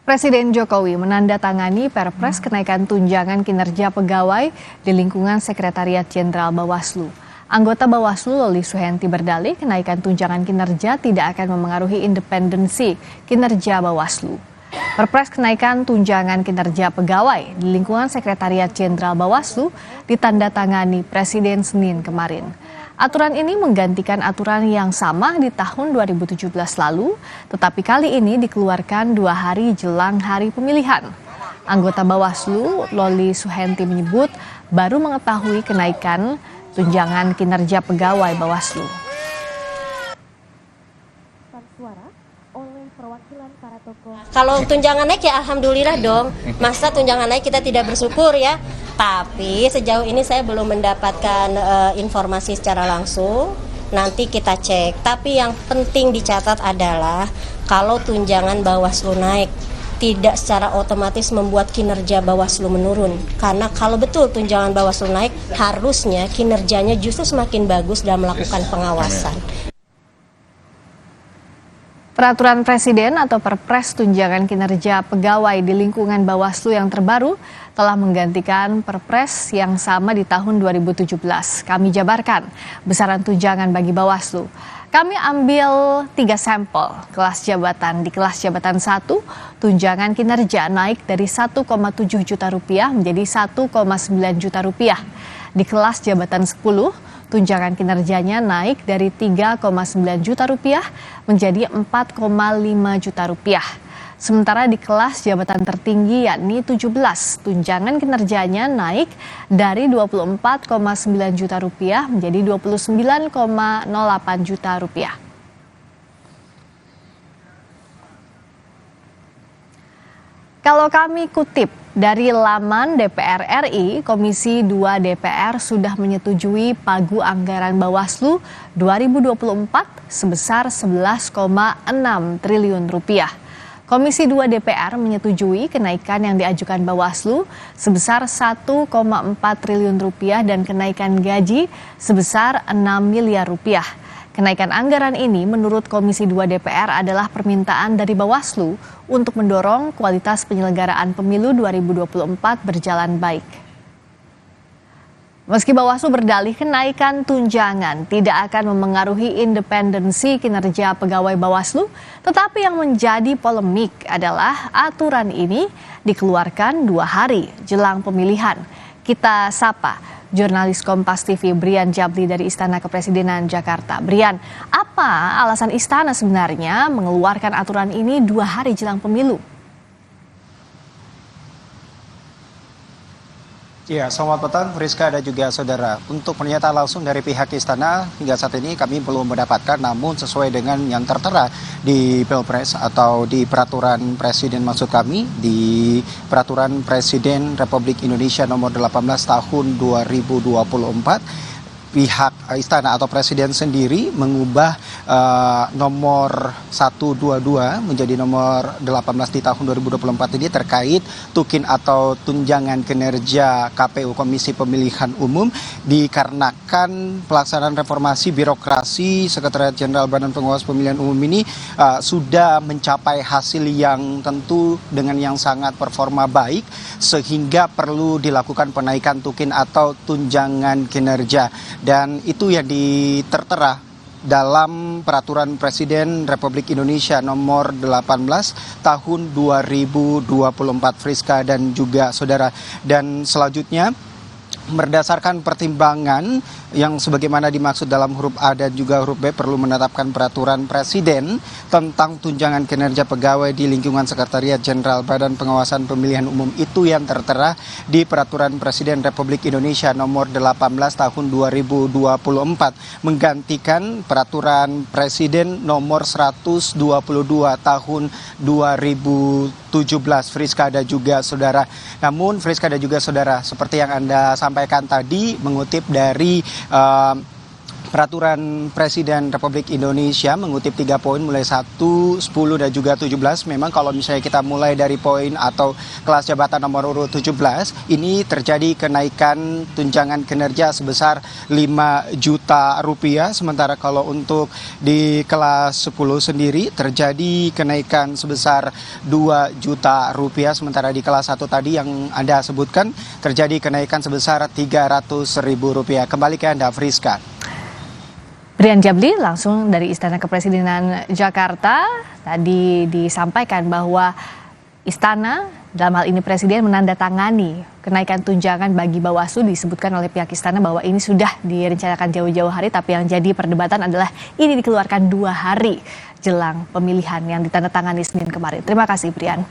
Presiden Jokowi menandatangani Perpres kenaikan tunjangan kinerja pegawai di lingkungan Sekretariat Jenderal Bawaslu. Anggota Bawaslu Loli Suhenti berdalih kenaikan tunjangan kinerja tidak akan memengaruhi independensi kinerja Bawaslu. Perpres kenaikan tunjangan kinerja pegawai di lingkungan Sekretariat Jenderal Bawaslu ditandatangani Presiden Senin kemarin. Aturan ini menggantikan aturan yang sama di tahun 2017 lalu, tetapi kali ini dikeluarkan 2 hari jelang hari pemilihan. Anggota Bawaslu Loli Suhenti menyebut baru mengetahui kenaikan tunjangan kinerja pegawai Bawaslu. Kalau tunjangan naik ya alhamdulillah dong. Masa tunjangan naik kita tidak bersyukur ya. Tapi sejauh ini saya belum mendapatkan informasi secara langsung. Nanti kita cek. Tapi yang penting dicatat adalah kalau tunjangan Bawaslu naik, tidak secara otomatis membuat kinerja Bawaslu menurun. Karena kalau betul tunjangan Bawaslu naik, harusnya kinerjanya justru semakin bagus dalam melakukan pengawasan. Peraturan Presiden atau Perpres tunjangan kinerja pegawai di lingkungan Bawaslu yang terbaru telah menggantikan Perpres yang sama di tahun 2017. Kami jabarkan besaran tunjangan bagi Bawaslu. Kami ambil 3 sampel kelas jabatan. Di kelas jabatan 1, tunjangan kinerja naik dari 1,7 juta rupiah menjadi 1,9 juta rupiah. Di kelas jabatan 10, tunjangan kinerjanya naik dari 3,9 juta rupiah menjadi 4,5 juta rupiah. Sementara di kelas jabatan tertinggi yakni 17, tunjangan kinerjanya naik dari 24,9 juta rupiah menjadi 29,08 juta rupiah. Kalau kami kutip dari laman DPR RI, Komisi 2 DPR sudah menyetujui pagu anggaran Bawaslu 2024 sebesar 11,6 triliun rupiah. Komisi 2 DPR menyetujui kenaikan yang diajukan Bawaslu sebesar 1,4 triliun rupiah dan kenaikan gaji sebesar 6 miliar rupiah. Kenaikan anggaran ini menurut Komisi 2 DPR adalah permintaan dari Bawaslu untuk mendorong kualitas penyelenggaraan pemilu 2024 berjalan baik. Meski Bawaslu berdalih kenaikan tunjangan tidak akan memengaruhi independensi kinerja pegawai Bawaslu, tetapi yang menjadi polemik adalah aturan ini dikeluarkan 2 hari jelang pemilihan. Kita sapa jurnalis Kompas TV Brian Jabli dari Istana Kepresidenan Jakarta. Brian, apa alasan Istana sebenarnya mengeluarkan aturan ini 2 hari jelang pemilu? Ya, selamat petang Friska dan juga saudara. Untuk pernyataan langsung dari pihak Istana hingga saat ini kami belum mendapatkan, namun sesuai dengan yang tertera di Pilpres atau di peraturan Presiden maksud kami, di peraturan Presiden Republik Indonesia nomor 18 tahun 2024, pihak Istana atau Presiden sendiri mengubah nomor 122 menjadi nomor 18 di tahun 2024 ini terkait tukin atau tunjangan kinerja KPU Komisi Pemilihan Umum dikarenakan pelaksanaan reformasi birokrasi Sekretariat Jenderal Badan Pengawas Pemilihan Umum ini sudah mencapai hasil yang tentu dengan yang sangat performa baik sehingga perlu dilakukan penaikan tukin atau tunjangan kinerja. Dan itu yang tertera dalam peraturan Presiden Republik Indonesia nomor 18 tahun 2024 Friska dan juga saudara. Dan selanjutnya berdasarkan pertimbangan yang sebagaimana dimaksud dalam huruf A dan juga huruf B perlu menetapkan peraturan Presiden tentang tunjangan kinerja pegawai di lingkungan Sekretariat Jenderal Badan Pengawasan Pemilihan Umum itu yang tertera di peraturan Presiden Republik Indonesia nomor 18 tahun 2024 menggantikan peraturan Presiden nomor 122 tahun 2017 Friska dan juga saudara. Namun Friska dan juga saudara, seperti yang Anda sampaikan tadi mengutip dari peraturan Presiden Republik Indonesia mengutip 3 poin mulai 1, 10, dan juga 17. Memang kalau misalnya kita mulai dari poin atau kelas jabatan nomor urut 17, ini terjadi kenaikan tunjangan kinerja sebesar 5 juta rupiah. Sementara kalau untuk di kelas 10 sendiri terjadi kenaikan sebesar 2 juta rupiah. Sementara di kelas 1 tadi yang Anda sebutkan terjadi kenaikan sebesar Rp300.000. Kembali ke Anda, Friska. Brian Jabli langsung dari Istana Kepresidenan Jakarta. Tadi disampaikan bahwa Istana, dalam hal ini Presiden, menandatangani kenaikan tunjangan bagi Bawaslu. Disebutkan oleh pihak Istana bahwa ini sudah direncanakan jauh-jauh hari, tapi yang jadi perdebatan adalah ini dikeluarkan 2 hari jelang pemilihan yang ditandatangani Senin kemarin. Terima kasih, Brian.